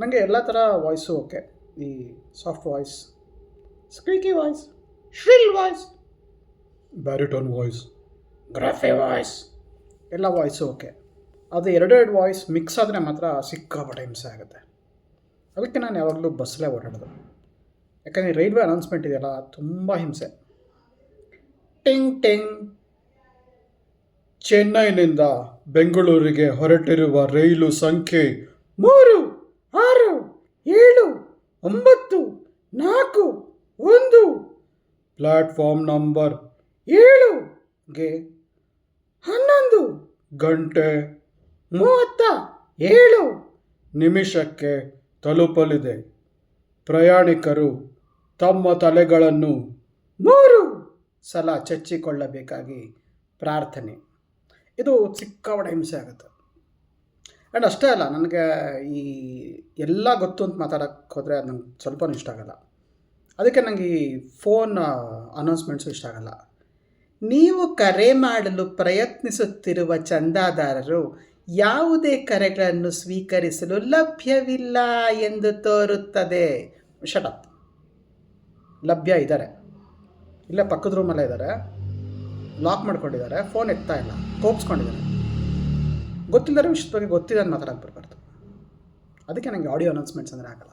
ನನಗೆ ಎಲ್ಲ ಥರ ವಾಯ್ಸು ಓಕೆ. ಈ soft voice, squeaky voice, shrill voice, baritone voice, gruff voice, ಎಲ್ಲ ವಾಯ್ಸು ಓಕೆ. ಅದು ಎರಡೆರಡು ವಾಯ್ಸ್ ಮಿಕ್ಸ್ ಆದರೆ ಮಾತ್ರ ಸಿಕ್ಕಾಪಟ್ಟೆ ಹಿಂಸೆ ಆಗುತ್ತೆ. ಅದಕ್ಕೆ ನಾನು ಯಾವಾಗಲೂ ಬಸ್ಸಲ್ಲೇ ಓಡಾಡೋದು. ಯಾಕಂದರೆ ರೈಲ್ವೆ ಅನೌನ್ಸ್ಮೆಂಟ್ ಇದೆಯಲ್ಲ, ತುಂಬ ಹಿಂಸೆ. ಟಿಂಗ್ ಟಿಂಗ್, ಚೆನ್ನೈನಿಂದ ಬೆಂಗಳೂರಿಗೆ ಹೊರಟಿರುವ ರೈಲು ಸಂಖ್ಯೆ 3, 6, 7, 9, 4, 1 ಪ್ಲ್ಯಾಟ್ಫಾರ್ಮ್ ನಂಬರ್ 7ಗೆ 11 ಗಂಟೆ 37 ನಿಮಿಷಕ್ಕೆ ತಲುಪಲಿದೆ. ಪ್ರಯಾಣಿಕರು ತಮ್ಮ ತಲೆಗಳನ್ನು 3 ಸಲ ಚಚ್ಚಿಕೊಳ್ಳಬೇಕಾಗಿ ಪ್ರಾರ್ಥನೆ. ಇದು ಸಿಕ್ಕಾಪಟ್ಟೆ ಹಿಂಸೆ ಆಗುತ್ತೆ. ಆ್ಯಂಡ್ ಅಷ್ಟೇ ಅಲ್ಲ, ನನಗೆ ಈ ಎಲ್ಲ ಗೊತ್ತು ಅಂತ ಮಾತಾಡೋಕ್ಕೆ ಹೋದರೆ ಅದು ನಂಗೆ ಸ್ವಲ್ಪ ಇಷ್ಟ ಆಗೋಲ್ಲ. ಅದಕ್ಕೆ ನನಗೆ ಈ ಫೋನ್ ಅನೌನ್ಸ್ಮೆಂಟ್ಸು ಇಷ್ಟ ಆಗೋಲ್ಲ. ನೀವು ಕರೆ ಮಾಡಲು ಪ್ರಯತ್ನಿಸುತ್ತಿರುವ ಚಂದಾದಾರರು ಯಾವುದೇ ಕರೆಗಳನ್ನು ಸ್ವೀಕರಿಸಲು ಲಭ್ಯವಿಲ್ಲ ಎಂದು ತೋರುತ್ತದೆ. ಶಟಪ್. ಲಭ್ಯ ಇದ್ದಾರೆ, ಇಲ್ಲೇ ಪಕ್ಕದ ರೂಮಲ್ಲೇ ಇದ್ದಾರೆ, ಲಾಕ್ ಮಾಡ್ಕೊಂಡಿದ್ದಾರೆ, ಫೋನ್ ಎತ್ತಾ ಇಲ್ಲ, ಕೋಪಿಸ್ಕೊಂಡಿದ್ದಾರೆ. ಗೊತ್ತಿಲ್ಲದ ವಿಷಯದ ಬಗ್ಗೆ ಗೊತ್ತಿದೆ ಅಂತ ಮಾತಾಡೋಕ್ಕೆ ಬರಬಾರ್ದು. ಅದಕ್ಕೆ ನನಗೆ ಆಡಿಯೋ ಅನೌನ್ಸ್ಮೆಂಟ್ಸ್ ಅಂದರೆ ಆಗಲ್ಲ.